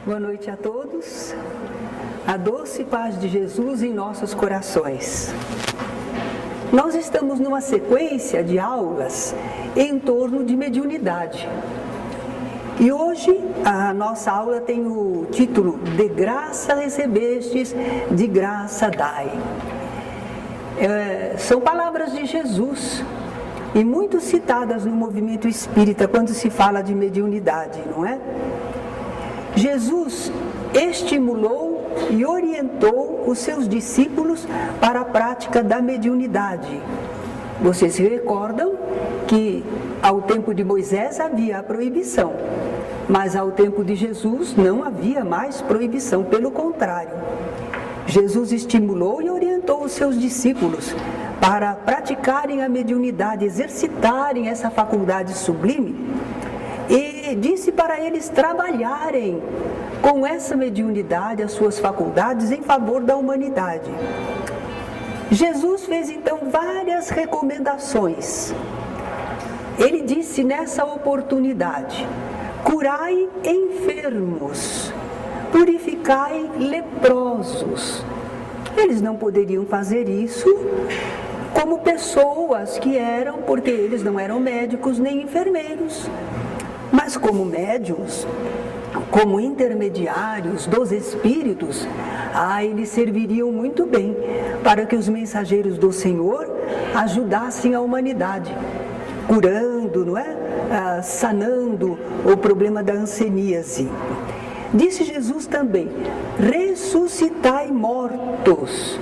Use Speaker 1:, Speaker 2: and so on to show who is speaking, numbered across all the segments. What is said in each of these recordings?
Speaker 1: Boa noite a todos. A doce paz de Jesus em nossos corações. Nós estamos numa sequência de aulas em torno de mediunidade. E hoje a nossa aula tem o título De graça recebestes, de graça dai. São palavras de Jesus e muito citadas no movimento espírita quando se fala de mediunidade, não é? Jesus estimulou e orientou os seus discípulos para a prática da mediunidade. Vocês se recordam que ao tempo de Moisés havia a proibição, mas ao tempo de Jesus não havia mais proibição, pelo contrário. Jesus estimulou e orientou os seus discípulos para praticarem a mediunidade, exercitarem essa faculdade sublime, e disse para eles trabalharem com essa mediunidade, as suas faculdades, em favor da humanidade. Jesus fez então várias recomendações. Ele disse nessa oportunidade: curai enfermos, purificai leprosos. Eles não poderiam fazer isso como pessoas que eram, porque eles não eram médicos nem enfermeiros, mas como médiuns, como intermediários dos espíritos, eles serviriam muito bem para que os mensageiros do Senhor ajudassem a humanidade, curando, não é? Sanando o problema da hanseníase. Disse Jesus também: ressuscitai mortos.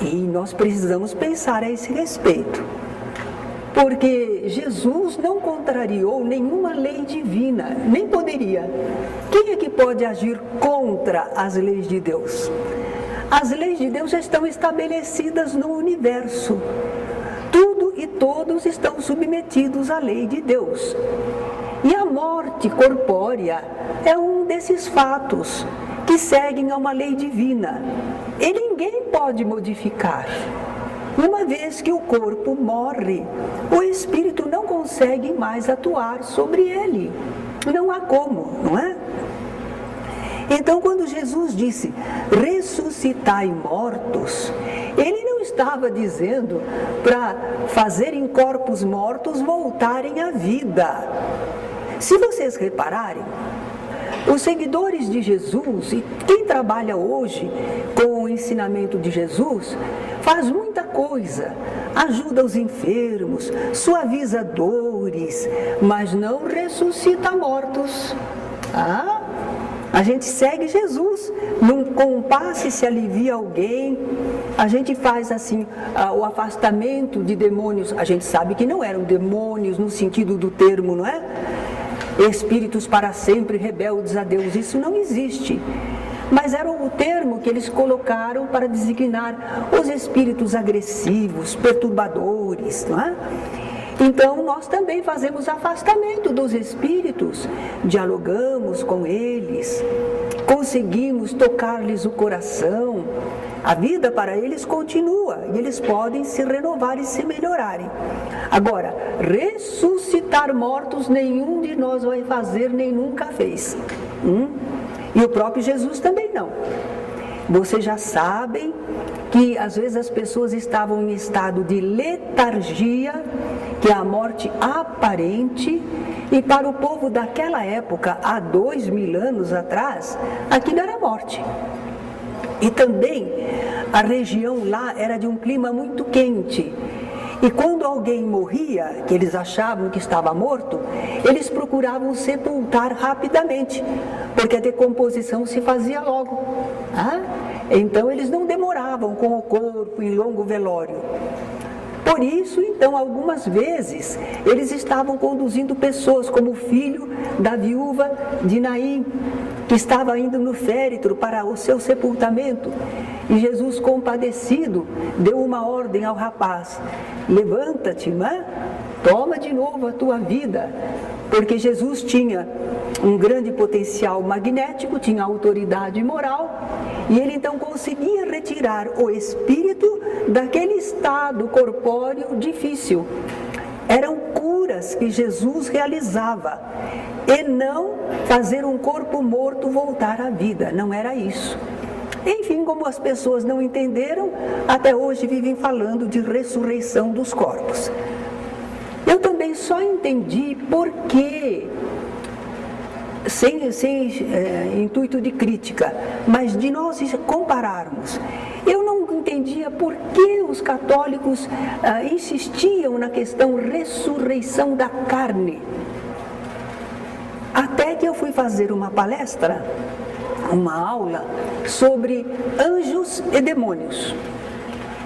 Speaker 1: E nós precisamos pensar a esse respeito, porque Jesus não contrariou nenhuma lei divina, nem poderia. Quem é que pode agir contra as leis de Deus? As leis de Deus já estão estabelecidas no universo. Tudo e todos estão submetidos à lei de Deus. E a morte corpórea é um desses fatos que seguem a uma lei divina. E ninguém pode modificar. Uma vez que o corpo morre, o espírito não consegue mais atuar sobre ele. Não há como, não é? Então, quando Jesus disse ressuscitai mortos, ele não estava dizendo para fazerem corpos mortos voltarem à vida. Se vocês repararem, os seguidores de Jesus e quem trabalha hoje com o ensinamento de Jesus faz muita coisa, ajuda os enfermos, suaviza dores, mas não ressuscita mortos. A gente segue Jesus, num compasso se alivia alguém, a gente faz assim o afastamento de demônios. A gente sabe que não eram demônios no sentido do termo, não é? Espíritos para sempre rebeldes a Deus, isso não existe. Mas era o termo que eles colocaram para designar os espíritos agressivos, perturbadores, não é? Então nós também fazemos afastamento dos espíritos, dialogamos com eles, conseguimos tocar-lhes o coração. A vida para eles continua e eles podem se renovar e se melhorarem. Agora, ressuscitar mortos nenhum de nós vai fazer, nem nunca fez. E o próprio Jesus também não. Vocês já sabem que às vezes as pessoas estavam em estado de letargia, que é a morte aparente, e para o povo daquela época, há 2000 anos atrás, aquilo era morte. E também a região lá era de um clima muito quente. E quando alguém morria, que eles achavam que estava morto, eles procuravam sepultar rapidamente, porque a decomposição se fazia logo. Então eles não demoravam com o corpo em longo velório. Por isso, então, algumas vezes, eles estavam conduzindo pessoas, como o filho da viúva de Naim, que estava indo no féretro para o seu sepultamento. E Jesus, compadecido, deu uma ordem ao rapaz: levanta-te, toma de novo a tua vida. Porque Jesus tinha um grande potencial magnético, tinha autoridade moral, e ele então conseguia retirar o espírito daquele estado corpóreo difícil. Eram curas que Jesus realizava. e não fazer um corpo morto voltar à vida. Não era isso. Enfim, como as pessoas não entenderam, até hoje vivem falando de ressurreição dos corpos. Eu também só entendi por que, sem intuito de crítica, mas de nós compararmos. Eu não entendia por que os católicos insistiam na questão ressurreição da carne. Até que eu fui fazer uma palestra, uma aula sobre anjos e demônios.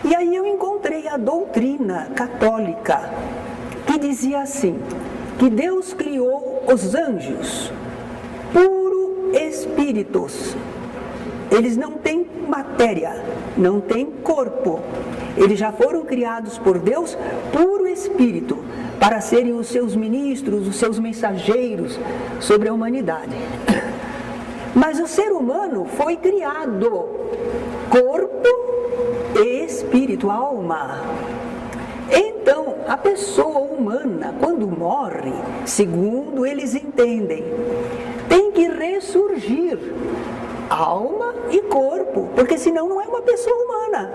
Speaker 1: E aí eu encontrei a doutrina católica que dizia assim, que Deus criou os anjos puro espíritos. Eles não têm matéria, não têm corpo. Eles já foram criados por Deus puro espírito, para serem os seus ministros, os seus mensageiros sobre a humanidade. Mas o ser humano foi criado corpo e espírito, alma. Então, a pessoa humana, quando morre, segundo eles entendem, tem que ressurgir alma e corpo, porque senão não é uma pessoa humana.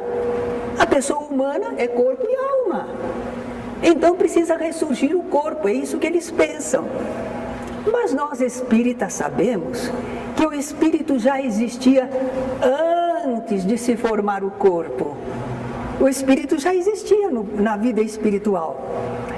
Speaker 1: A pessoa humana é corpo e alma. Então precisa ressurgir o corpo, é isso que eles pensam. Mas nós espíritas sabemos que o espírito já existia antes de se formar o corpo. O espírito já existia na vida espiritual.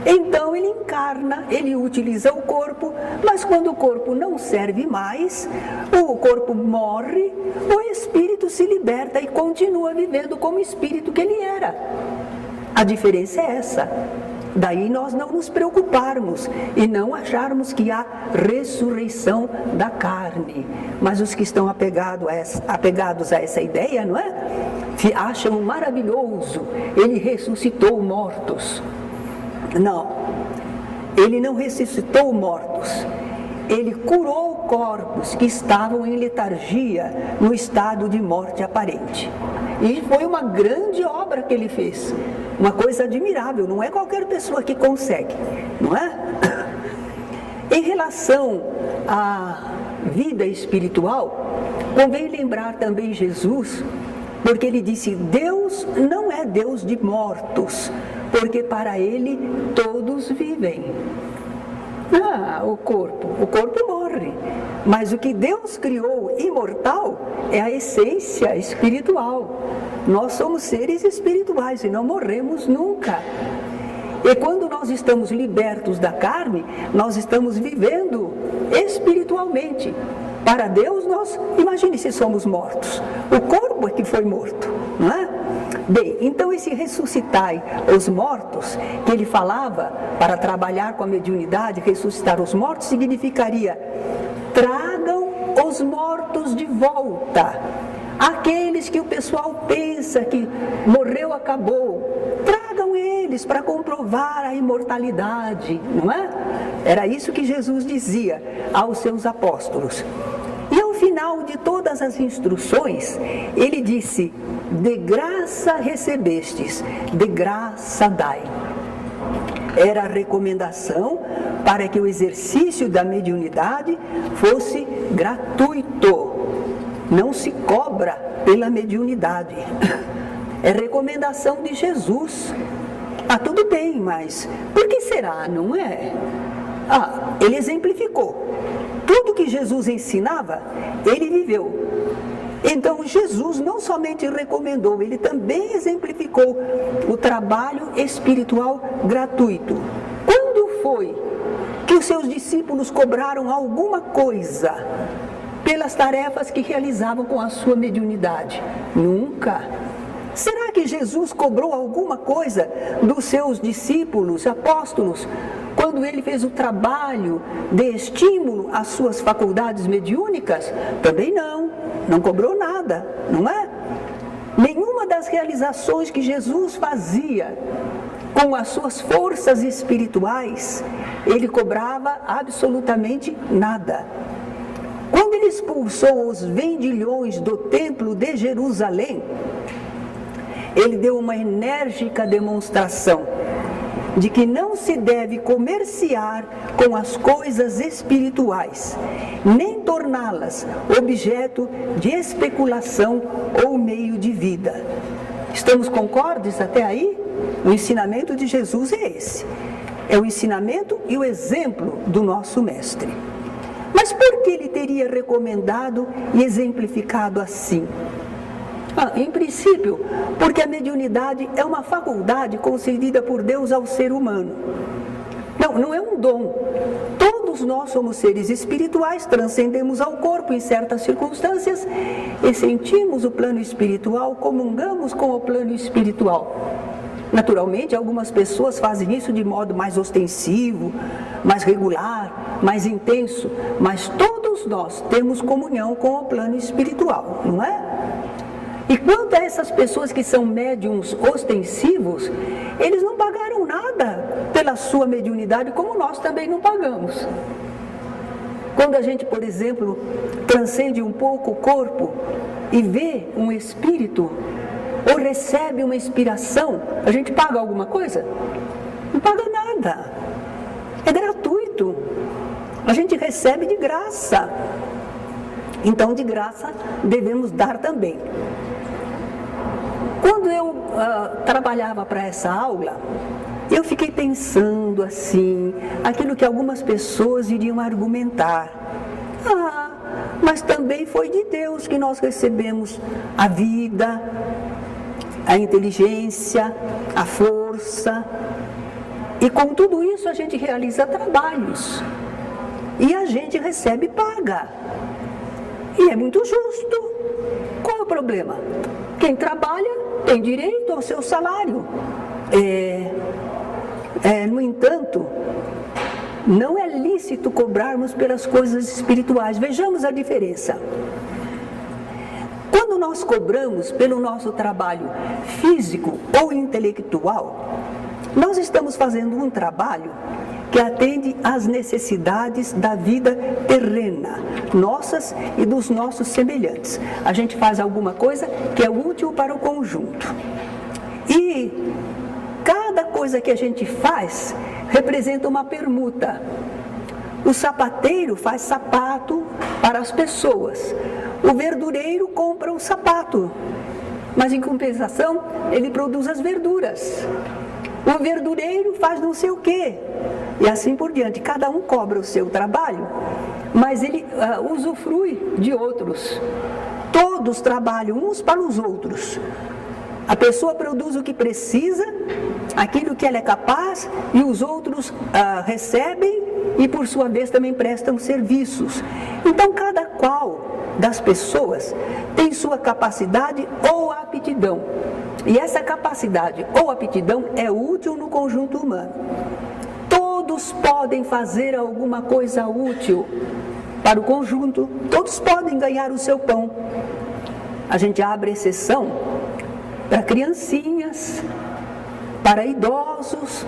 Speaker 1: Então ele encarna, ele utiliza o corpo, mas quando o corpo não serve mais, o corpo morre, o espírito se liberta e continua vivendo como espírito que ele era. A diferença é essa. Daí nós não nos preocuparmos e não acharmos que há ressurreição da carne. Mas os que estão apegados a essa ideia, não é? Acham maravilhoso, ele ressuscitou mortos. Não, ele não ressuscitou mortos. Ele curou corpos que estavam em letargia, no estado de morte aparente. E foi uma grande obra que ele fez. Uma coisa admirável, não é qualquer pessoa que consegue, não é? Em relação à vida espiritual, convém lembrar também Jesus, porque ele disse, Deus não é Deus de mortos, porque para ele todos vivem. O corpo morre, mas o que Deus criou imortal é a essência espiritual. Nós somos seres espirituais e não morremos nunca. E quando nós estamos libertos da carne, nós estamos vivendo espiritualmente. Para Deus, imagine se somos mortos. O corpo é que foi morto, não é? Bem, então esse ressuscitai os mortos, que ele falava para trabalhar com a mediunidade, ressuscitar os mortos, significaria, tragam os mortos de volta. Aqueles que o pessoal pensa que morreu, acabou, tragam eles para comprovar a imortalidade, não é? Era isso que Jesus dizia aos seus apóstolos. E ao final de todas as instruções, ele disse, de graça recebestes, de graça dai. Era a recomendação para que o exercício da mediunidade fosse gratuito. Não se cobra pela mediunidade. É recomendação de Jesus. Tudo bem, mas por que será, não é? Ele exemplificou. Tudo que Jesus ensinava, ele viveu. Então Jesus não somente recomendou, ele também exemplificou o trabalho espiritual gratuito. Quando foi que os seus discípulos cobraram alguma coisa pelas tarefas que realizavam com a sua mediunidade? Nunca. Será que Jesus cobrou alguma coisa dos seus discípulos, apóstolos, quando ele fez o trabalho de estímulo às suas faculdades mediúnicas? Também não cobrou nada, não é? Nenhuma das realizações que Jesus fazia com as suas forças espirituais, ele cobrava absolutamente nada. Quando ele expulsou os vendilhões do templo de Jerusalém, ele deu uma enérgica demonstração de que não se deve comerciar com as coisas espirituais, nem torná-las objeto de especulação ou meio de vida. Estamos concordes até aí? O ensinamento de Jesus é esse. É o ensinamento e o exemplo do nosso mestre. Mas por que ele teria recomendado e exemplificado assim? Em princípio, porque a mediunidade é uma faculdade concedida por Deus ao ser humano. Não é um dom. Todos nós somos seres espirituais, transcendemos ao corpo em certas circunstâncias e sentimos o plano espiritual, comungamos com o plano espiritual. Naturalmente, algumas pessoas fazem isso de modo mais ostensivo, mais regular, mais intenso, mas todos nós temos comunhão com o plano espiritual, não é? E quanto a essas pessoas que são médiums ostensivos, eles não pagaram nada pela sua mediunidade, como nós também não pagamos. Quando a gente, por exemplo, transcende um pouco o corpo e vê um espírito, ou recebe uma inspiração, a gente paga alguma coisa? Não paga nada. É gratuito. A gente recebe de graça. Então, de graça, devemos dar também. Quando eu trabalhava para essa aula, eu fiquei pensando assim, aquilo que algumas pessoas iriam argumentar. Mas também foi de Deus que nós recebemos a vida, a inteligência, a força. E com tudo isso a gente realiza trabalhos. E a gente recebe paga. E é muito justo. Qual é o problema? Quem trabalha tem direito ao seu salário. No entanto, não é lícito cobrarmos pelas coisas espirituais. Vejamos a diferença. Quando nós cobramos pelo nosso trabalho físico ou intelectual, nós estamos fazendo um trabalho que atende às necessidades da vida terrena, nossas e dos nossos semelhantes. A gente faz alguma coisa que é útil para o conjunto. E cada coisa que a gente faz representa uma permuta. O sapateiro faz sapato para as pessoas. O verdureiro compra o sapato, mas em compensação ele produz as verduras. O verdureiro faz não sei o quê, e assim por diante. Cada um cobra o seu trabalho, mas ele usufrui de outros. Todos trabalham uns para os outros. A pessoa produz o que precisa, aquilo que ela é capaz, e os outros recebem e por sua vez também prestam serviços. Então cada qual das pessoas tem sua capacidade ou aptidão. E essa capacidade ou aptidão é útil no conjunto humano. Todos podem fazer alguma coisa útil para o conjunto, todos podem ganhar o seu pão. A gente abre exceção para criancinhas, para idosos,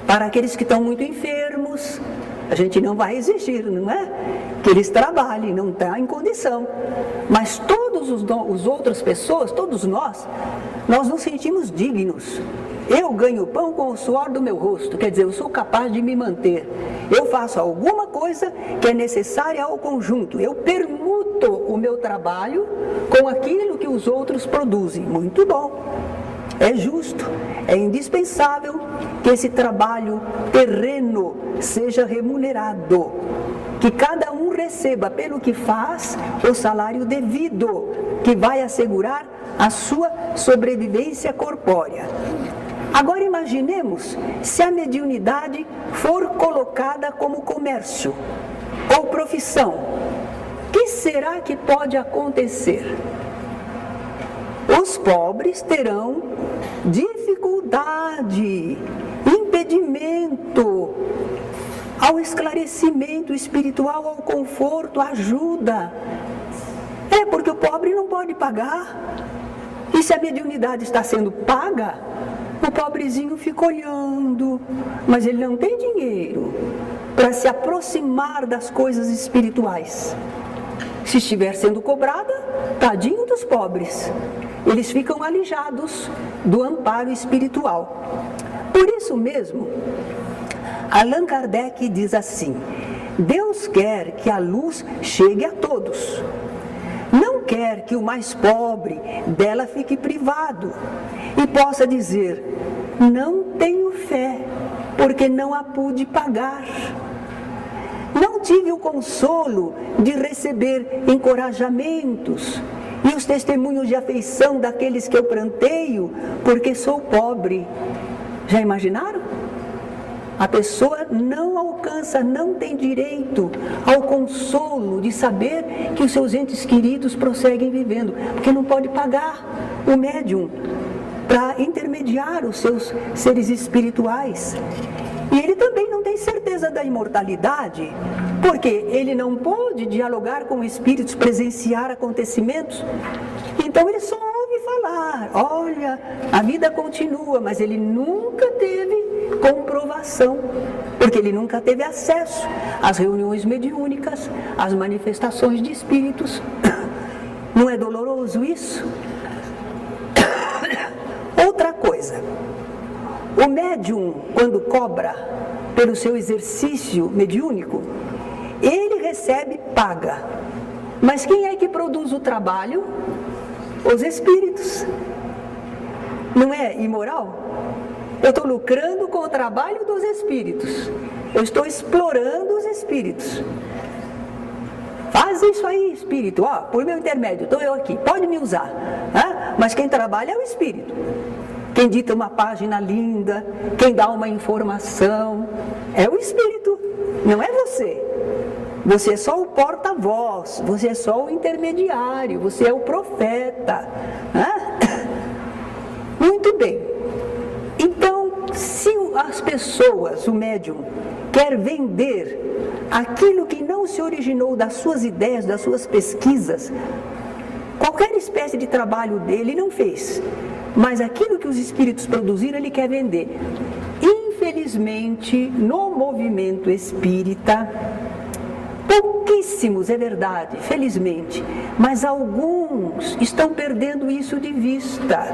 Speaker 1: para aqueles que estão muito enfermos. A gente não vai exigir, não é? Que eles trabalhem, não está em condição. Mas todos os outras pessoas, todos nós nos sentimos dignos. Eu ganho pão com o suor do meu rosto, quer dizer, eu sou capaz de me manter. Eu faço alguma coisa que é necessária ao conjunto. Eu permuto o meu trabalho com aquilo que os outros produzem. Muito bom. É justo, é indispensável que esse trabalho terreno seja remunerado, que cada um receba pelo que faz o salário devido, que vai assegurar a sua sobrevivência corpórea. Agora imaginemos se a mediunidade for colocada como comércio ou profissão. O que será que pode acontecer? Os pobres terão dificuldade, impedimento ao esclarecimento espiritual, ao conforto, ajuda. Porque o pobre não pode pagar. E se a mediunidade está sendo paga, o pobrezinho fica olhando, mas ele não tem dinheiro para se aproximar das coisas espirituais. Se estiver sendo cobrada, tadinho dos pobres. Eles ficam alijados do amparo espiritual. Por isso mesmo, Allan Kardec diz assim: Deus quer que a luz chegue a todos. Não quer que o mais pobre dela fique privado e possa dizer: não tenho fé, porque não a pude pagar. Não tive o consolo de receber encorajamentos e os testemunhos de afeição daqueles que eu pranteio, porque sou pobre. Já imaginaram? A pessoa não alcança, não tem direito ao consolo de saber que os seus entes queridos prosseguem vivendo, porque não pode pagar o médium para intermediar os seus seres espirituais. E ele também não tem certeza da imortalidade, porque ele não pôde dialogar com espíritos, presenciar acontecimentos. Então ele só ouve falar: olha, a vida continua, mas ele nunca teve comprovação, porque ele nunca teve acesso às reuniões mediúnicas, às manifestações de espíritos. Não é doloroso isso? Outra coisa, o médium, quando cobra pelo seu exercício mediúnico, ele recebe paga. Mas quem é que produz o trabalho? Os espíritos. Não é imoral? Eu estou lucrando com o trabalho dos espíritos. Eu estou explorando os espíritos. Faz isso aí, espírito, ó, por meu intermédio, estou eu aqui, pode me usar. Mas quem trabalha é o espírito. Quem dita uma página linda, quem dá uma informação, é o espírito, não é você. Você é só o porta-voz, você é só o intermediário, você é o profeta. Muito bem. Então, se as pessoas, o médium, quer vender aquilo que não se originou das suas ideias, das suas pesquisas, qualquer espécie de trabalho dele não fez, mas aquilo que os espíritos produziram ele quer vender. Infelizmente, no movimento espírita, pouquíssimos, é verdade, felizmente, mas alguns estão perdendo isso de vista.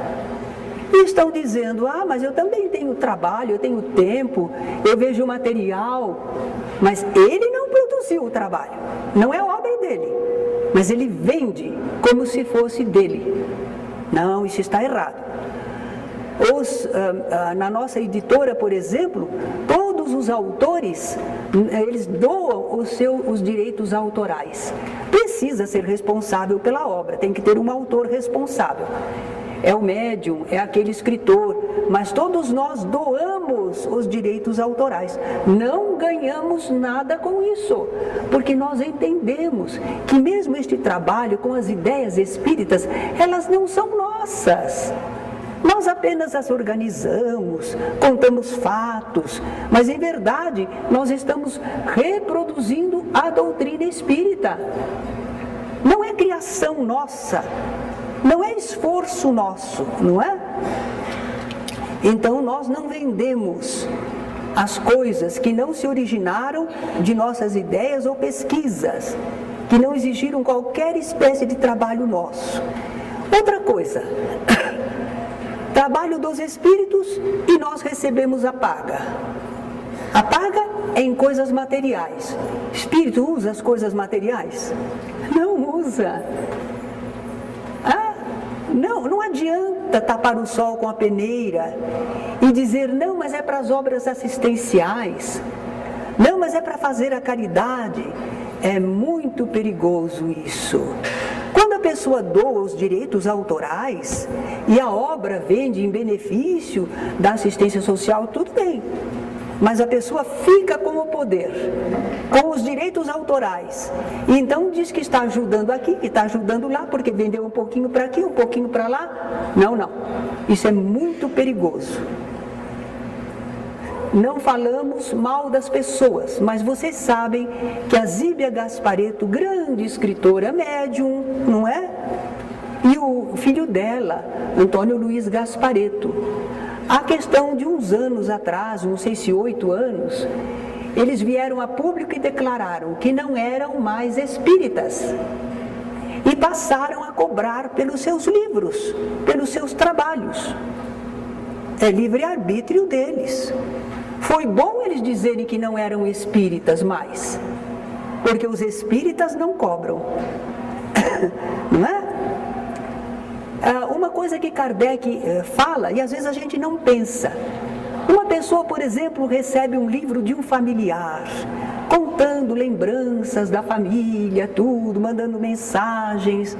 Speaker 1: E estão dizendo: mas eu também tenho trabalho, eu tenho tempo, eu vejo o material. Mas ele não produziu o trabalho, não é obra dele, mas ele vende como se fosse dele. Não, isso está errado. Na nossa editora, por exemplo, todos os autores, eles doam os direitos autorais. Precisa ser responsável pela obra, tem que ter um autor responsável. É o médium, é aquele escritor, mas todos nós doamos os direitos autorais. Não ganhamos nada com isso, porque nós entendemos que mesmo este trabalho com as ideias espíritas, elas não são nossas. Nós apenas as organizamos, contamos fatos, mas em verdade nós estamos reproduzindo a doutrina espírita. Não é criação nossa. Não é esforço nosso, não é? Então nós não vendemos as coisas que não se originaram de nossas ideias ou pesquisas, que não exigiram qualquer espécie de trabalho nosso. Outra coisa, trabalho dos espíritos e nós recebemos a paga. A paga é em coisas materiais. Espírito usa as coisas materiais? Não usa. Não adianta tapar o sol com a peneira e dizer: não, mas é para as obras assistenciais, não, mas é para fazer a caridade. É muito perigoso isso. Quando a pessoa doa os direitos autorais e a obra vende em benefício da assistência social, tudo bem. Mas a pessoa fica com o poder, com os direitos autorais. E então diz que está ajudando aqui, que está ajudando lá, porque vendeu um pouquinho para aqui, um pouquinho para lá. Não. Isso é muito perigoso. Não falamos mal das pessoas, mas vocês sabem que a Zíbia Gasparetto, grande escritora médium, não é? E o filho dela, Antônio Luiz Gasparetto, a questão de uns anos atrás, não sei se 8 anos, eles vieram a público e declararam que não eram mais espíritas. E passaram a cobrar pelos seus livros, pelos seus trabalhos. É livre-arbítrio deles. Foi bom eles dizerem que não eram espíritas mais, porque os espíritas não cobram. Não é? Uma coisa que Kardec fala, e às vezes a gente não pensa. Uma pessoa, por exemplo, recebe um livro de um familiar, contando lembranças da família, tudo, mandando mensagens,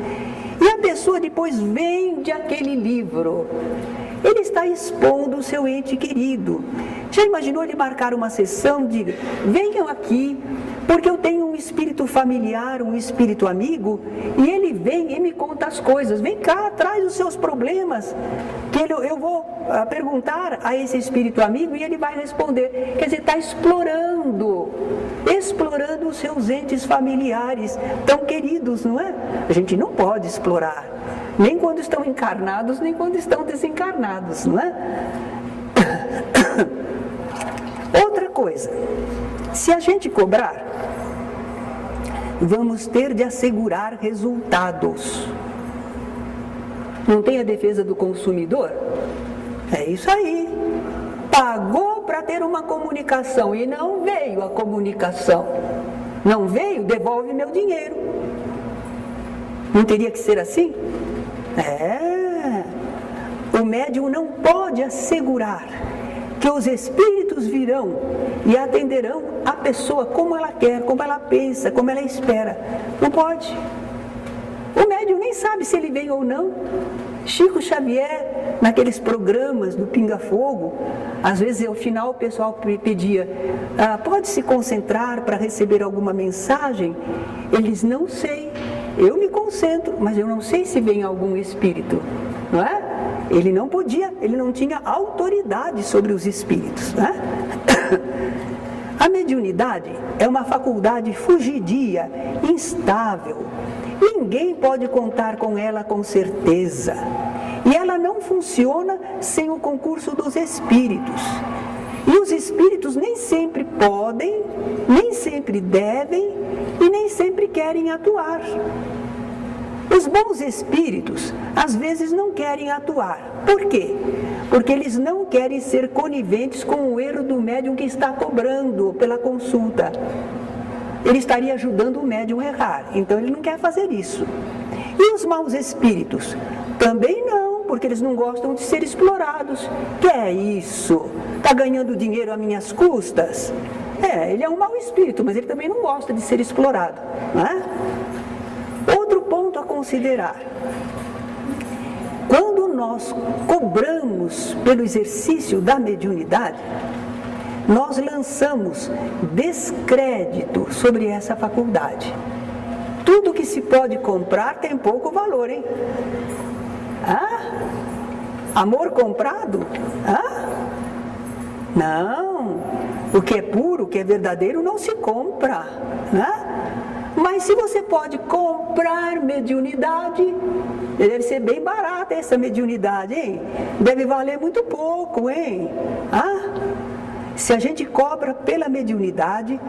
Speaker 1: e a pessoa depois vende aquele livro. Ele está expondo o seu ente querido. Já imaginou ele marcar uma sessão de venham aqui, porque eu tenho um espírito familiar, um espírito amigo, e ele vem e me conta as coisas. Vem cá, traz os seus problemas, que eu vou perguntar a esse espírito amigo e ele vai responder. Quer dizer, está explorando os seus entes familiares, tão queridos, não é? A gente não pode explorar, nem quando estão encarnados, nem quando estão desencarnados, não é? Outra coisa, se a gente cobrar, vamos ter de assegurar resultados. Não tem a defesa do consumidor? É isso aí. Pagou para ter uma comunicação e não veio a comunicação. Não veio, devolve meu dinheiro. Não teria que ser assim? O médium não pode assegurar que os espíritos virão e atenderão a pessoa como ela quer, como ela pensa, como ela espera. Não pode. O médium nem sabe se ele vem ou não. Chico Xavier, naqueles programas do Pinga Fogo, às vezes ao final o pessoal pedia, pode se concentrar para receber alguma mensagem? Eles, não sei, eu me concentro, mas eu não sei se vem algum espírito, não é? Ele não podia, ele não tinha autoridade sobre os espíritos, não é? A mediunidade é uma faculdade fugidia, instável. Ninguém pode contar com ela com certeza. E ela não funciona sem o concurso dos espíritos. E os espíritos nem sempre podem, nem sempre devem e nem sempre querem atuar. Os bons espíritos, às vezes, não querem atuar. Por quê? Porque eles não querem ser coniventes com o erro do médium que está cobrando pela consulta. Ele estaria ajudando o médium a errar, então ele não quer fazer isso. E os maus espíritos? Também não, porque eles não gostam de ser explorados. Que é isso? Está ganhando dinheiro às minhas custas? Ele é um mau espírito, mas ele também não gosta de ser explorado, não é? Outro ponto a considerar: quando nós cobramos pelo exercício da mediunidade, nós lançamos descrédito sobre essa faculdade. Tudo que se pode comprar tem pouco valor, hein? Amor comprado? Não, o que é puro, o que é verdadeiro não se compra, né? Mas se você pode comprar mediunidade, deve ser bem barata essa mediunidade, hein? Deve valer muito pouco, hein? Se a gente cobra pela mediunidade,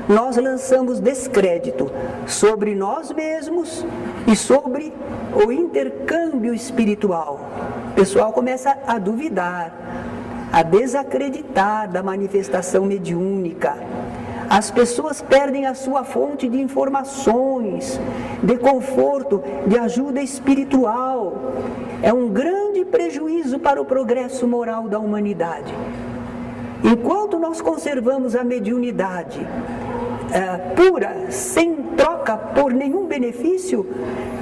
Speaker 1: nós lançamos descrédito sobre nós mesmos e sobre o intercâmbio espiritual. O pessoal começa a duvidar, a desacreditar da manifestação mediúnica. As pessoas perdem a sua fonte de informações, de conforto, de ajuda espiritual. É um grande prejuízo para o progresso moral da humanidade. Enquanto nós conservamos a mediunidade pura, sem troca por nenhum benefício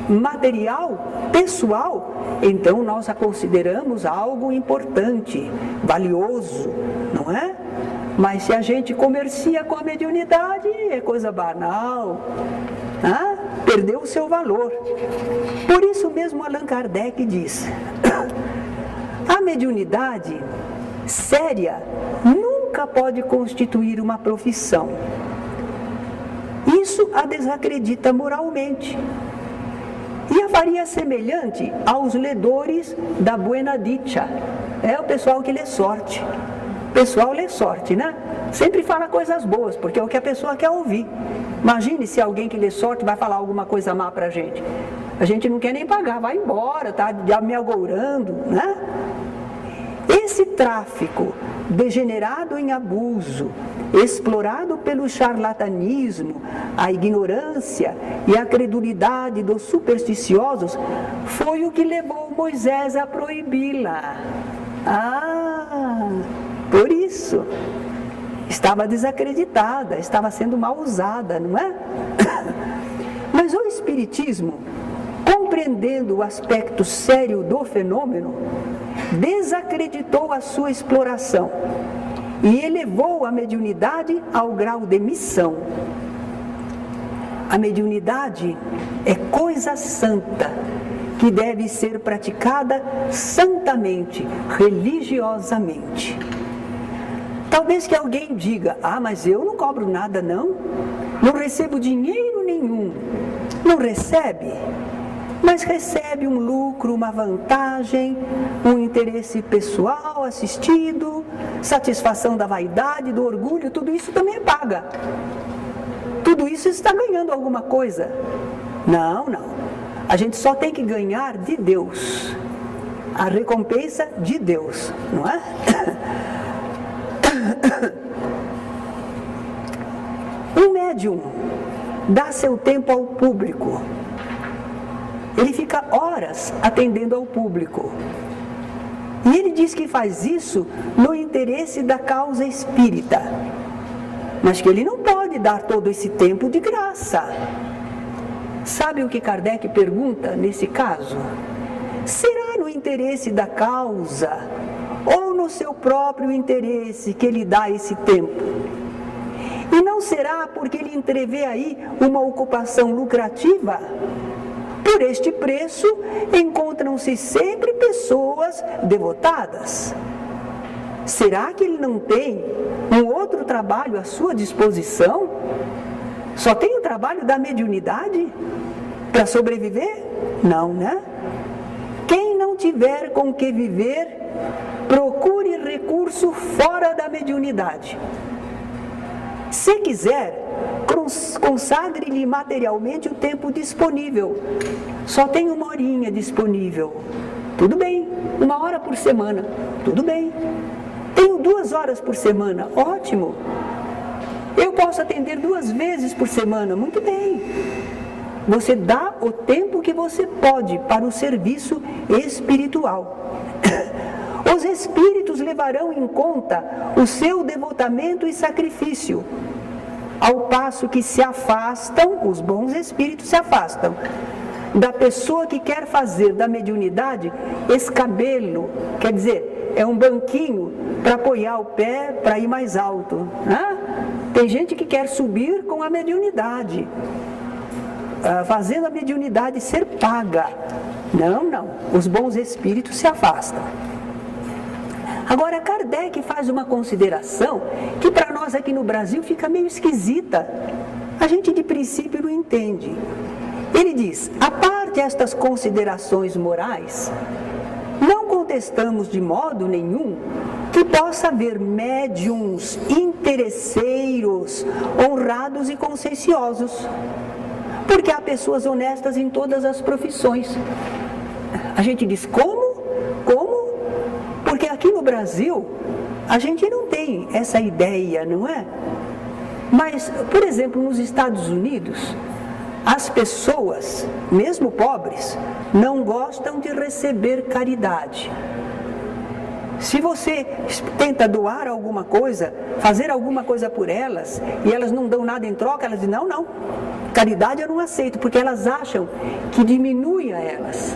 Speaker 1: material, pessoal, então nós a consideramos algo importante, valioso, não é? Mas se a gente comercia com a mediunidade, é coisa banal, perdeu o seu valor. Por isso mesmo Allan Kardec diz, a mediunidade séria nunca pode constituir uma profissão. Isso a desacredita moralmente. E a faria semelhante aos ledores da Buena Dicha. É o pessoal que lê sorte. O pessoal lê sorte, né? Sempre fala coisas boas, porque é o que a pessoa quer ouvir. Imagine se alguém que lê sorte vai falar alguma coisa má pra gente. a gente não quer nem pagar, vai embora, tá já me agourando, né? Esse tráfico degenerado em abuso, explorado pelo charlatanismo, a ignorância e a credulidade dos supersticiosos, foi o que levou Moisés a proibi-la. Por isso, estava desacreditada, estava sendo mal usada, não é? Mas o Espiritismo, compreendendo o aspecto sério do fenômeno, desacreditou a sua exploração e elevou a mediunidade ao grau de missão. A mediunidade é coisa santa, que deve ser praticada santamente, religiosamente. Talvez que alguém diga, mas eu não cobro nada não recebo dinheiro nenhum. Não recebe? Mas recebe um lucro, uma vantagem, um interesse pessoal assistido, satisfação da vaidade, do orgulho, tudo isso também paga. Tudo isso está ganhando alguma coisa. Não. A gente só tem que ganhar de Deus. A recompensa de Deus, não é? Um médium dá seu tempo ao público. Ele fica horas atendendo ao público. E ele diz que faz isso no interesse da causa espírita. Mas que ele não pode dar todo esse tempo de graça. Sabe o que Kardec pergunta nesse caso? Será no interesse da causa ou no seu próprio interesse que ele dá esse tempo? E não será porque ele entrevê aí uma ocupação lucrativa? Por este preço, encontram-se sempre pessoas devotadas. Será que ele não tem um outro trabalho à sua disposição? Só tem o trabalho da mediunidade para sobreviver? Não, né? Quem não tiver com que viver, procure recurso fora da mediunidade. Se quiser, consagre-lhe materialmente o tempo disponível. Só tem 1 horinha disponível. Tudo bem. 1 hora por semana. Tudo bem. Tenho 2 horas por semana. Ótimo. Eu posso atender 2 vezes por semana. Muito bem. Você dá o tempo que você pode para o serviço espiritual. Os espíritos levarão em conta o seu devotamento e sacrifício, ao passo que se afastam, os bons espíritos se afastam, da pessoa que quer fazer da mediunidade escabelo, quer dizer, é um banquinho para apoiar o pé para ir mais alto. Né? Tem gente que quer subir com a mediunidade, fazendo a mediunidade ser paga. Não, os bons espíritos se afastam. Agora, Kardec faz uma consideração que para nós aqui no Brasil fica meio esquisita. A gente de princípio não entende. Ele diz, a parte estas considerações morais, não contestamos de modo nenhum que possa haver médiuns interesseiros, honrados e conscienciosos. Porque há pessoas honestas em todas as profissões. A gente diz, como? Porque aqui no Brasil, a gente não tem essa ideia, não é? Mas, por exemplo, nos Estados Unidos, as pessoas, mesmo pobres, não gostam de receber caridade. Se você tenta doar alguma coisa, fazer alguma coisa por elas, e elas não dão nada em troca, elas dizem, não, caridade eu não aceito, porque elas acham que diminui a elas.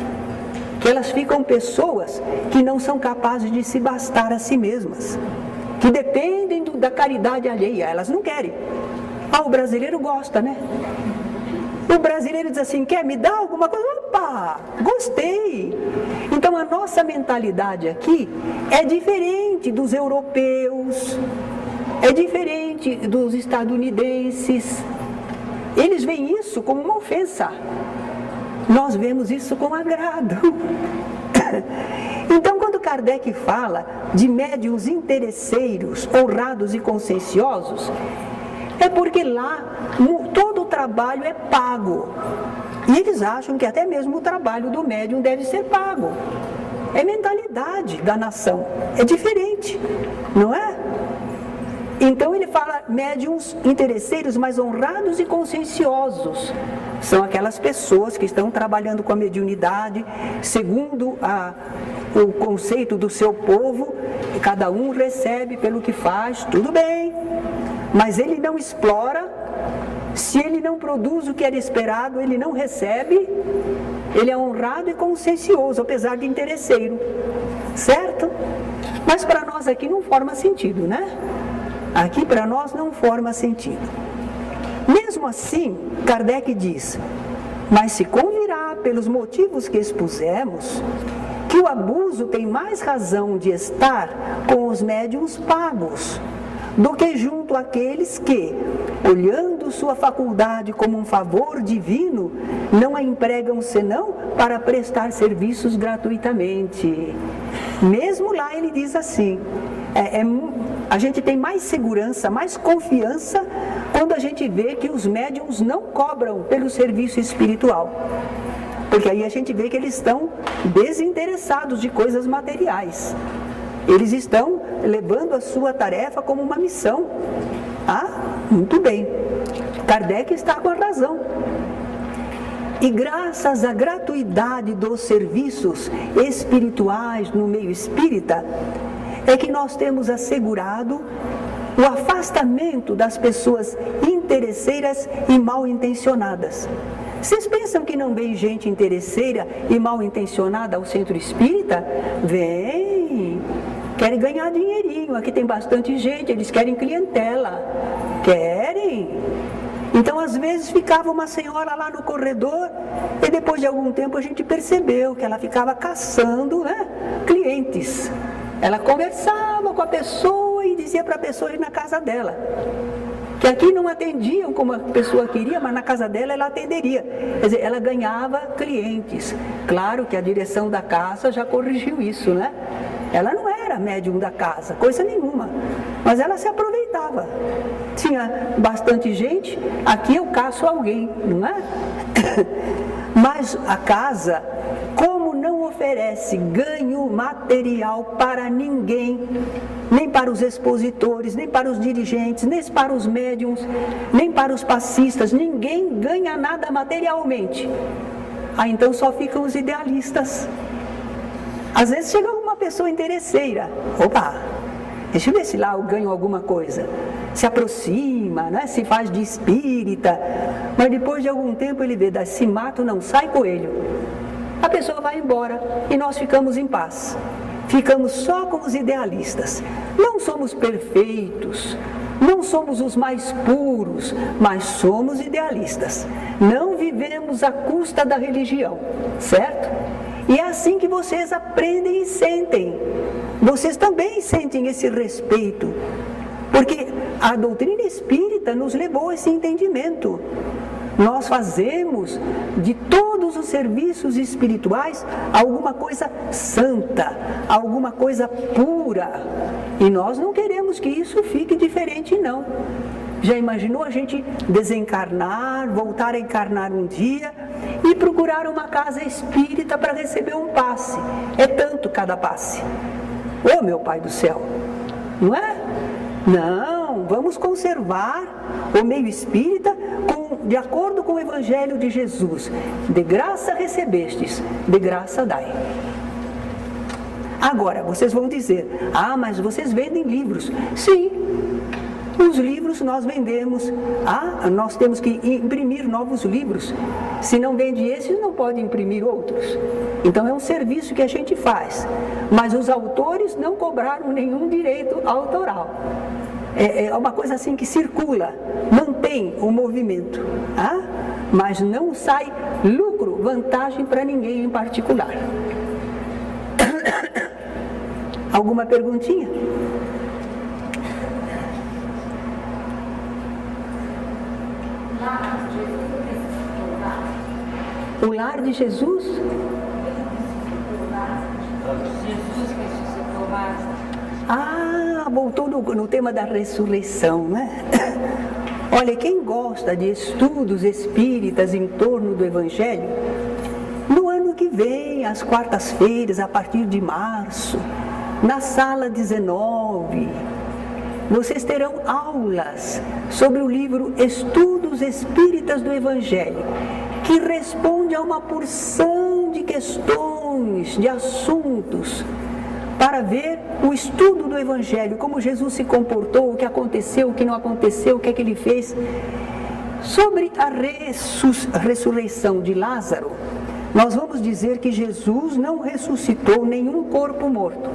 Speaker 1: Que elas ficam pessoas que não são capazes de se bastar a si mesmas, que dependem da caridade alheia, elas não querem. O brasileiro gosta, né? O brasileiro diz assim, quer me dar alguma coisa? Opa, gostei! Então a nossa mentalidade aqui é diferente dos europeus, é diferente dos estadunidenses. Eles veem isso como uma ofensa. Nós vemos isso com agrado. Então, quando Kardec fala de médiuns interesseiros, honrados e conscienciosos, é porque lá todo o trabalho é pago. E eles acham que até mesmo o trabalho do médium deve ser pago. É mentalidade da nação, é diferente, não é? Então ele fala médiuns interesseiros, mas honrados e conscienciosos. São aquelas pessoas que estão trabalhando com a mediunidade, segundo o conceito do seu povo, e cada um recebe pelo que faz, tudo bem. Mas ele não explora, se ele não produz o que era esperado, ele não recebe, ele é honrado e consciencioso, apesar de interesseiro, certo? Mas para nós aqui não forma sentido, né? Aqui para nós não forma sentido. Mesmo assim, Kardec diz, mas se convirá pelos motivos que expusemos, que o abuso tem mais razão de estar com os médiuns pagos, do que junto àqueles que, olhando sua faculdade como um favor divino, não a empregam senão para prestar serviços gratuitamente. Mesmo lá ele diz assim, a gente tem mais segurança, mais confiança quando a gente vê que os médiuns não cobram pelo serviço espiritual. Porque aí a gente vê que eles estão desinteressados de coisas materiais. Eles estão levando a sua tarefa como uma missão. Muito bem. Kardec está com a razão. E graças à gratuidade dos serviços espirituais no meio espírita, é que nós temos assegurado o afastamento das pessoas interesseiras e mal intencionadas. Vocês pensam que não vem gente interesseira e mal intencionada ao centro espírita? Vem! Querem ganhar dinheirinho, aqui tem bastante gente, eles querem clientela. Querem! Então, às vezes, ficava uma senhora lá no corredor e depois de algum tempo a gente percebeu que ela ficava caçando, clientes. Ela conversava com a pessoa e dizia para a pessoa ir na casa dela. Que aqui não atendiam como a pessoa queria, mas na casa dela ela atenderia. Quer dizer, ela ganhava clientes. Claro que a direção da casa já corrigiu isso, né? Ela não era médium da casa, coisa nenhuma. Mas ela se aproveitava. Tinha bastante gente, aqui eu caço alguém, não é? Mas a casa, como não oferece ganho material para ninguém, nem para os expositores, nem para os dirigentes, nem para os médiums, nem para os passistas, ninguém ganha nada materialmente. Então só ficam os idealistas. Às vezes chega uma pessoa interesseira, opa, deixa eu ver se lá eu ganho alguma coisa. Se aproxima, se faz de espírita, mas depois de algum tempo ele vê, se mato não sai coelho. A pessoa vai embora e nós ficamos em paz. Ficamos só com os idealistas. Não somos perfeitos, não somos os mais puros, mas somos idealistas. Não vivemos à custa da religião, certo? E é assim que vocês aprendem e sentem. Vocês também sentem esse respeito, porque a doutrina espírita nos levou a esse entendimento. Nós fazemos de todos os serviços espirituais alguma coisa santa, alguma coisa pura. E nós não queremos que isso fique diferente, não. Já imaginou a gente desencarnar, voltar a encarnar um dia e procurar uma casa espírita para receber um passe? É tanto cada passe. Ô meu Pai do céu, não é? Não, vamos conservar o meio espírita de acordo com o Evangelho de Jesus. De graça recebestes, de graça dai. Agora, vocês vão dizer, mas vocês vendem livros. Sim, os livros nós vendemos. Nós temos que imprimir novos livros. Se não vende esses, não pode imprimir outros. Então é um serviço que a gente faz. Mas os autores não cobraram nenhum direito autoral. É uma coisa assim que circula, mantém o movimento. Mas não sai lucro, vantagem para ninguém em particular. Alguma perguntinha? O lar de Jesus?
Speaker 2: Jesus ressuscitou Lázaro.
Speaker 1: Voltou no tema da ressurreição, né? Olha, quem gosta de estudos espíritas em torno do Evangelho, no ano que vem, às quartas-feiras, a partir de março, na sala 19, vocês terão aulas sobre o livro Estudos Espíritas do Evangelho, que responde a uma porção de questões, de assuntos, para ver o estudo do Evangelho, como Jesus se comportou, o que aconteceu, o que não aconteceu, o que é que ele fez. Sobre a ressurreição de Lázaro, nós vamos dizer que Jesus não ressuscitou nenhum corpo morto.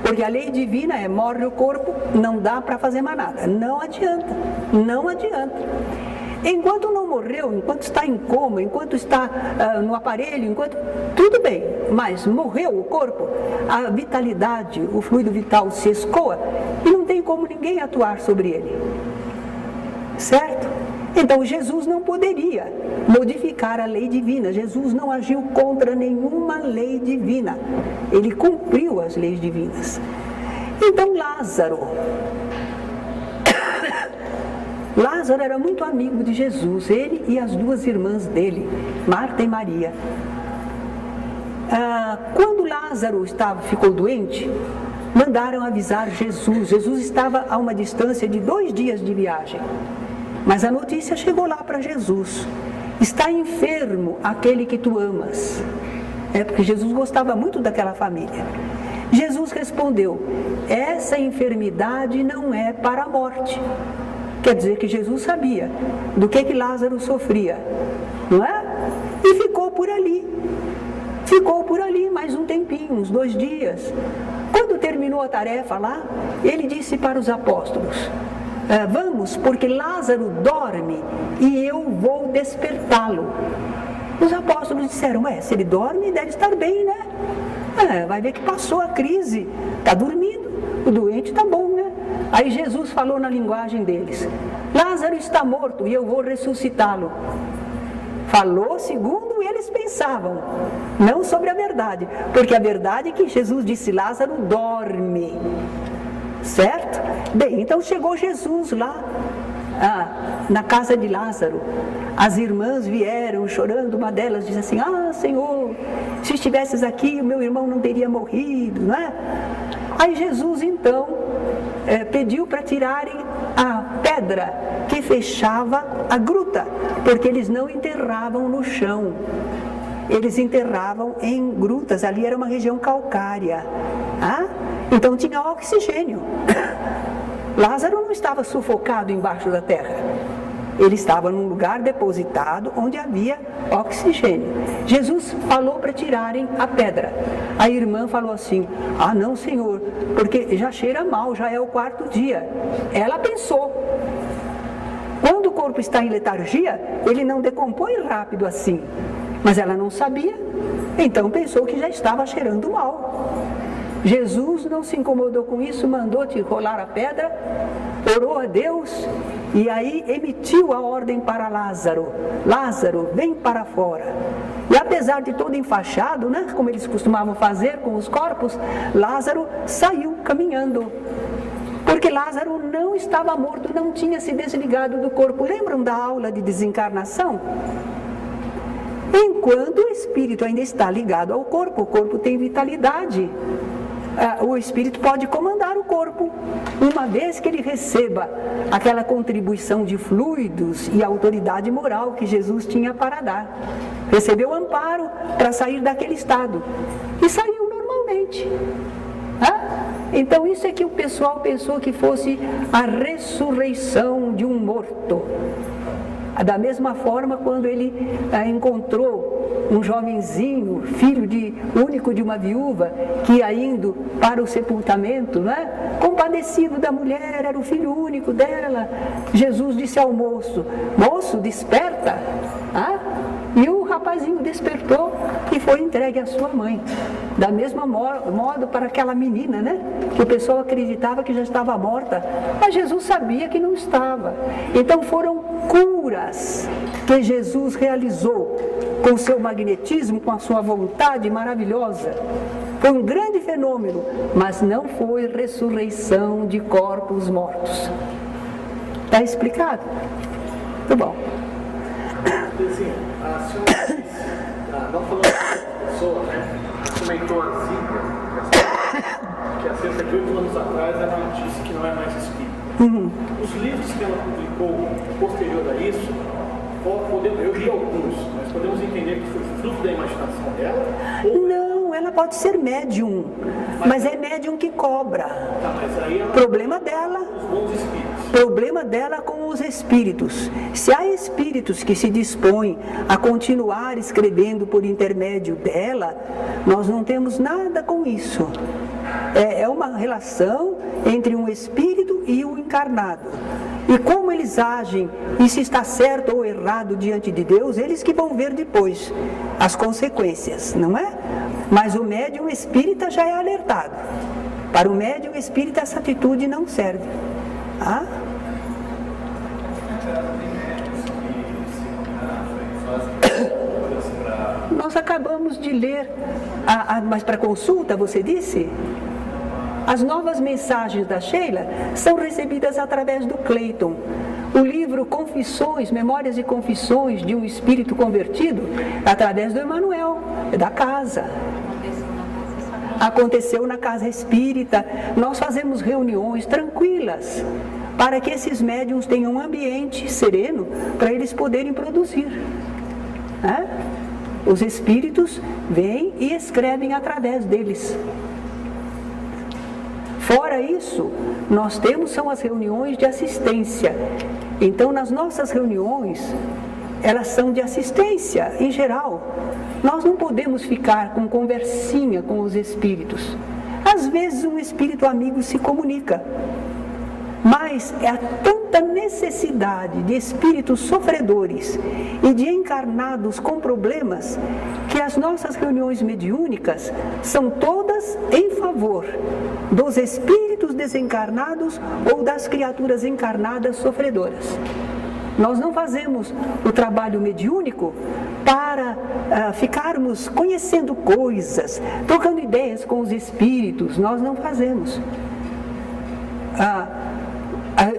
Speaker 1: Porque a lei divina é, morre o corpo, não dá para fazer mais nada. Não adianta, não adianta. Enquanto não morreu, enquanto está em coma, enquanto está no aparelho, tudo bem, mas morreu o corpo, a vitalidade, o fluido vital se escoa e não tem como ninguém atuar sobre ele. Certo? Então Jesus não poderia modificar a lei divina. Jesus não agiu contra nenhuma lei divina. Ele cumpriu as leis divinas. Então Lázaro era muito amigo de Jesus, ele e as duas irmãs dele, Marta e Maria. Quando Lázaro ficou doente, mandaram avisar Jesus. Jesus estava a uma distância de 2 dias de viagem. Mas a notícia chegou lá para Jesus. Está enfermo aquele que tu amas. Porque Jesus gostava muito daquela família. Jesus respondeu: essa enfermidade não é para a morte. Quer dizer que Jesus sabia do que Lázaro sofria, não é? E ficou por ali mais um tempinho, uns 2 dias. Quando terminou a tarefa lá, ele disse para os apóstolos: vamos, porque Lázaro dorme e eu vou despertá-lo. Os apóstolos disseram: se ele dorme, deve estar bem, né? Vai ver que passou a crise, está dormindo, o doente está bom, né? Aí Jesus falou na linguagem deles: Lázaro está morto e eu vou ressuscitá-lo. Falou segundo eles pensavam, não sobre a verdade, porque a verdade é que Jesus disse: Lázaro dorme. Certo? Bem, então chegou Jesus lá, na casa de Lázaro. As irmãs vieram chorando, uma delas disse assim: Senhor, se estivesses aqui, o meu irmão não teria morrido, não é? Aí Jesus então pediu para tirarem a pedra que fechava a gruta, porque eles não enterravam no chão, eles enterravam em grutas, ali era uma região calcária. Então tinha oxigênio. Lázaro não estava sufocado embaixo da terra. Ele estava num lugar depositado onde havia oxigênio. Jesus falou para tirarem a pedra. A irmã falou assim: não, Senhor, porque já cheira mal, já é o 4º dia. Ela pensou: quando o corpo está em letargia, ele não decompõe rápido assim. Mas ela não sabia, então pensou que já estava cheirando mal. Jesus não se incomodou com isso, mandou-te rolar a pedra, orou a Deus e aí emitiu a ordem para Lázaro: Lázaro, vem para fora. E apesar de todo enfaixado, né, como eles costumavam fazer com os corpos, Lázaro saiu caminhando. Porque Lázaro não estava morto, não tinha se desligado do corpo. Lembram da aula de desencarnação? Enquanto o espírito ainda está ligado ao corpo, o corpo tem vitalidade. O espírito pode comandar o corpo, uma vez que ele receba aquela contribuição de fluidos e autoridade moral que Jesus tinha para dar. Recebeu amparo para sair daquele estado e saiu normalmente. Então isso é que o pessoal pensou que fosse a ressurreição de um morto. Da mesma forma, quando ele encontrou um jovenzinho, filho único de uma viúva, que ia indo para o sepultamento, né? Compadecido da mulher, era o filho único dela, Jesus disse ao moço: moço, desperta. E o rapazinho despertou e foi entregue à sua mãe. Da mesma modo para aquela menina, né? Que o pessoal acreditava que já estava morta, mas Jesus sabia que não estava. Então foram curas que Jesus realizou com o seu magnetismo, com a sua vontade maravilhosa. Foi um grande fenômeno, mas não foi ressurreição de corpos mortos. Está explicado? Muito bom.
Speaker 3: Assim, a senhora disse, não falando da pessoa, né? Comentou a Zika, que há cerca de 8 anos atrás ela disse que não é mais espírita. Os livros que ela publicou posterior a isso, eu li alguns, mas podemos entender que foi fruto da imaginação dela?
Speaker 1: Não, ela pode ser médium, mas é médium que cobra.
Speaker 3: Tá, mas aí ela...
Speaker 1: Problema dela.
Speaker 3: Os bons espíritos.
Speaker 1: Problema dela com os espíritos. Se há espíritos que se dispõem a continuar escrevendo por intermédio dela, nós não temos nada com isso. É uma relação entre um espírito e o encarnado. E como eles agem, e se está certo ou errado diante de Deus, eles que vão ver depois as consequências, não é? Mas o médium espírita já é alertado. Para o médium espírita essa atitude não serve. Ah? Nós acabamos de ler, mas para consulta, você disse? As novas mensagens da Sheila são recebidas através do Cleiton. O livro Confissões, Memórias e Confissões de um Espírito Convertido, através do Emanuel, da casa. Aconteceu na casa espírita. Nós fazemos reuniões tranquilas para que esses médiuns tenham um ambiente sereno para eles poderem produzir. Os espíritos vêm e escrevem através deles. Fora isso, nós são as reuniões de assistência. Então, nas nossas reuniões, elas são de assistência, em geral. Nós não podemos ficar com conversinha com os espíritos. Às vezes, um espírito amigo se comunica. Mas é tanta necessidade de espíritos sofredores e de encarnados com problemas que as nossas reuniões mediúnicas são todas em favor dos espíritos desencarnados ou das criaturas encarnadas sofredoras. Nós não fazemos o trabalho mediúnico para ficarmos conhecendo coisas, trocando ideias com os espíritos. Nós não fazemos.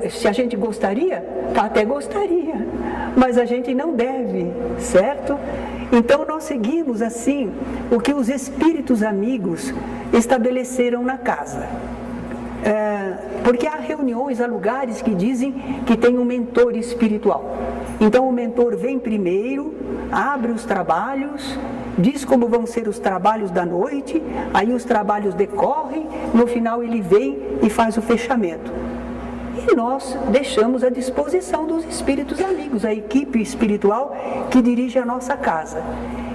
Speaker 1: Se a gente gostaria, até gostaria, mas a gente não deve, certo? Então nós seguimos assim o que os espíritos amigos estabeleceram na casa. Porque há reuniões, há lugares que dizem que tem um mentor espiritual. Então o mentor vem primeiro, abre os trabalhos, diz como vão ser os trabalhos da noite, aí os trabalhos decorrem, no final ele vem e faz o fechamento. E nós deixamos à disposição dos espíritos amigos, a equipe espiritual que dirige a nossa casa.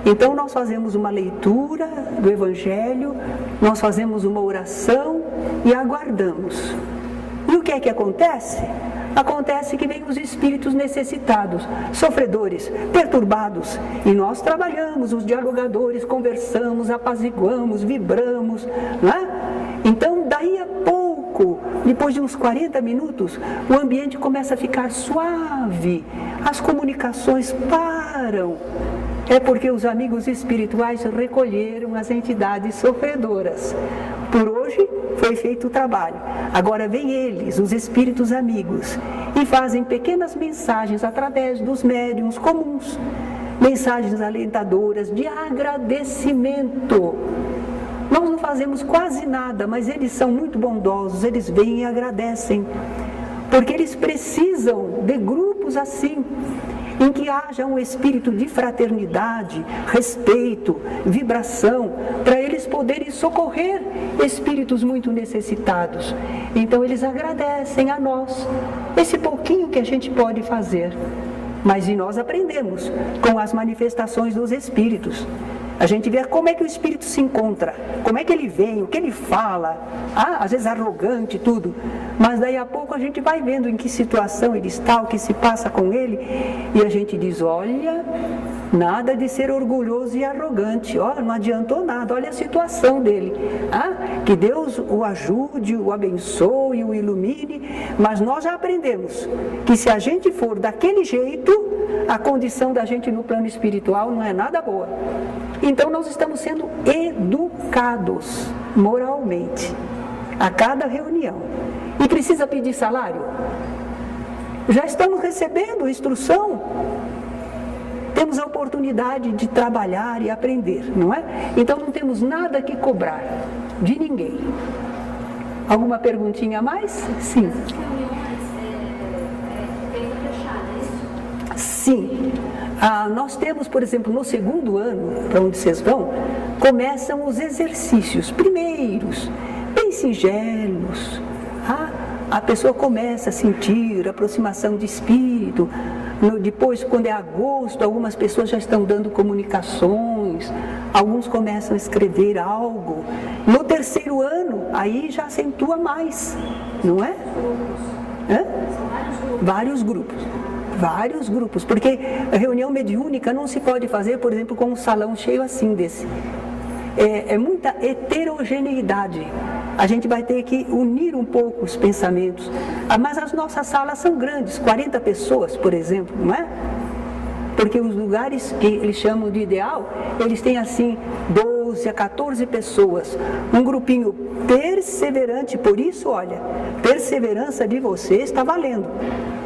Speaker 1: Então nós fazemos uma leitura do Evangelho, nós fazemos uma oração e aguardamos. E o que é que acontece? Acontece que vem os espíritos necessitados, sofredores, perturbados, e nós trabalhamos, os dialogadores, conversamos, apaziguamos, vibramos, não é? Então, daí a pouco, depois de uns 40 minutos, o ambiente começa a ficar suave, as comunicações param. É porque os amigos espirituais recolheram as entidades sofredoras. Por hoje foi feito o trabalho. Agora vêm eles, os espíritos amigos, e fazem pequenas mensagens através dos médiuns comuns. Mensagens alentadoras de agradecimento. Nós não fazemos quase nada, mas eles são muito bondosos, eles vêm e agradecem. Porque eles precisam de grupos assim, em que haja um espírito de fraternidade, respeito, vibração, para eles poderem socorrer espíritos muito necessitados. Então eles agradecem a nós, esse pouquinho que a gente pode fazer. Mas e nós aprendemos com as manifestações dos espíritos. A gente vê como é que o espírito se encontra, como é que ele vem, o que ele fala, às vezes arrogante e tudo, mas daí a pouco a gente vai vendo em que situação ele está, o que se passa com ele, e a gente diz, olha, nada de ser orgulhoso e arrogante, não adiantou nada, olha a situação dele, que Deus o ajude, o abençoe, o ilumine, mas nós já aprendemos que se a gente for daquele jeito, a condição da gente no plano espiritual não é nada boa. Então nós estamos sendo educados moralmente a cada reunião. E precisa pedir salário? Já estamos recebendo instrução. Temos a oportunidade de trabalhar e aprender, não é? Então não temos nada que cobrar de ninguém. Alguma perguntinha a mais? Sim.
Speaker 2: Essas reuniões têm fechada, é isso?
Speaker 1: Sim. Nós temos, por exemplo, no segundo ano, para onde vocês vão, começam os exercícios primeiros, bem singelos. A pessoa começa a sentir aproximação de espírito. Depois, quando é agosto, algumas pessoas já estão dando comunicações, alguns começam a escrever algo. No terceiro ano, aí já acentua mais, não é? Vários grupos, porque a reunião mediúnica não se pode fazer, por exemplo, com um salão cheio assim desse. É muita heterogeneidade. A gente vai ter que unir um pouco os pensamentos. Mas as nossas salas são grandes, 40 pessoas, por exemplo, não é? Porque os lugares que eles chamam de ideal, eles têm assim 12 a 14 pessoas. Um grupinho perseverante, por isso, olha, perseverança de vocês está valendo.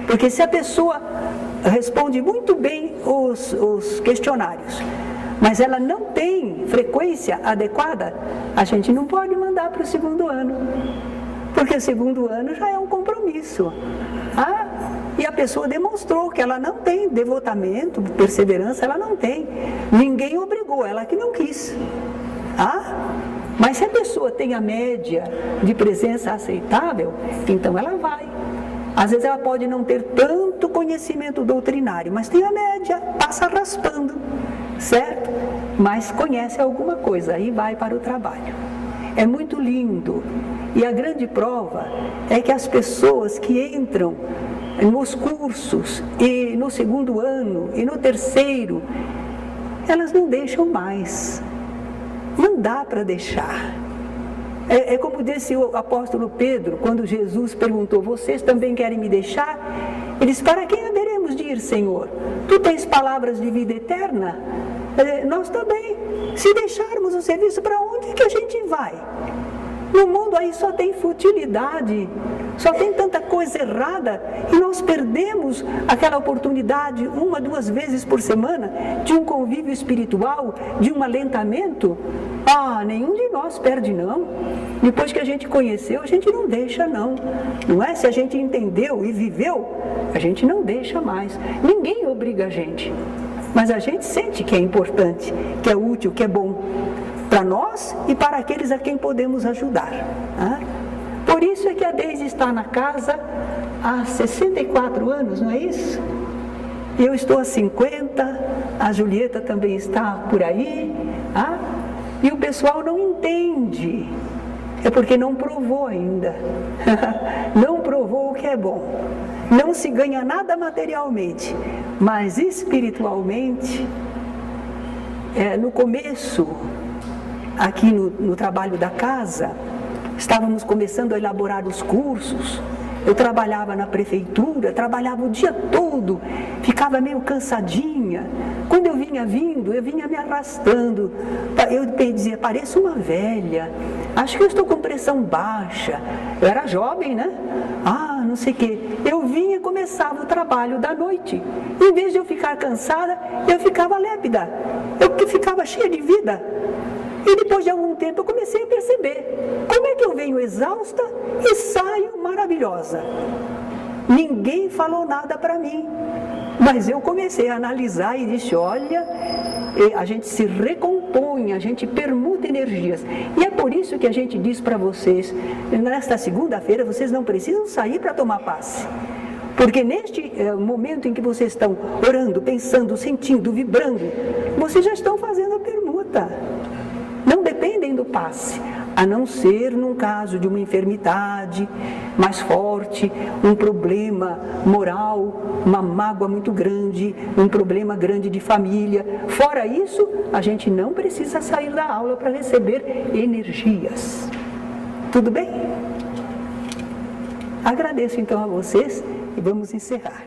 Speaker 1: Porque se a pessoa responde muito bem os questionários, mas ela não tem frequência adequada, a gente não pode mandar para o segundo ano. Porque o segundo ano já é um compromisso. E a pessoa demonstrou que ela não tem devotamento, perseverança, ela não tem. Ninguém obrigou, ela que não quis. Mas se a pessoa tem a média de presença aceitável, então ela vai. Às vezes ela pode não ter tanto conhecimento doutrinário, mas tem a média, passa raspando, certo? Mas conhece alguma coisa, aí vai para o trabalho. É muito lindo. E a grande prova é que as pessoas que entram nos cursos, e no segundo ano, e no terceiro, elas não deixam mais. Não dá para deixar. É como disse o apóstolo Pedro, quando Jesus perguntou, vocês também querem me deixar? Ele disse, para quem haveremos de ir, Senhor? Tu tens palavras de vida eterna? Nós também. Se deixarmos o serviço, para onde que a gente vai? No mundo aí só tem futilidade, só tem tanta coisa errada, e nós perdemos aquela oportunidade 1 a 2 vezes por semana de um convívio espiritual, de um alentamento. Nenhum de nós perde não. Depois que a gente conheceu, a gente não deixa não. Não é? Se a gente entendeu e viveu, a gente não deixa mais. Ninguém obriga a gente, mas a gente sente que é importante, que é útil, que é bom para nós e para aqueles a quem podemos ajudar. Por isso é que a Deise está na casa há 64 anos, não é isso? Eu estou há 50, a Julieta também está por aí, e o pessoal não entende, é porque não provou ainda, não provou o que é bom. Não se ganha nada materialmente, mas espiritualmente, no começo, aqui no trabalho da casa, estávamos começando a elaborar os cursos. Eu trabalhava na prefeitura, trabalhava o dia todo, ficava meio cansadinha. Quando eu vinha me arrastando. Eu dizia, pareço uma velha, acho que eu estou com pressão baixa. Eu era jovem, né? Não sei o quê. Eu vinha e começava o trabalho da noite. Em vez de eu ficar cansada, eu ficava lépida. Eu ficava cheia de vida. E depois de algum tempo eu comecei a perceber como é que eu venho exausta e saio maravilhosa. Ninguém falou nada para mim, mas eu comecei a analisar e disse, olha, a gente se recompõe, a gente permuta energias. E é por isso que a gente diz para vocês, nesta segunda-feira vocês não precisam sair para tomar passe. Porque neste momento em que vocês estão orando, pensando, sentindo, vibrando, vocês já estão fazendo a permuta. Não dependem do passe, a não ser num caso de uma enfermidade mais forte, um problema moral, uma mágoa muito grande, um problema grande de família. Fora isso, a gente não precisa sair da aula para receber energias. Tudo bem? Agradeço então a vocês e vamos encerrar.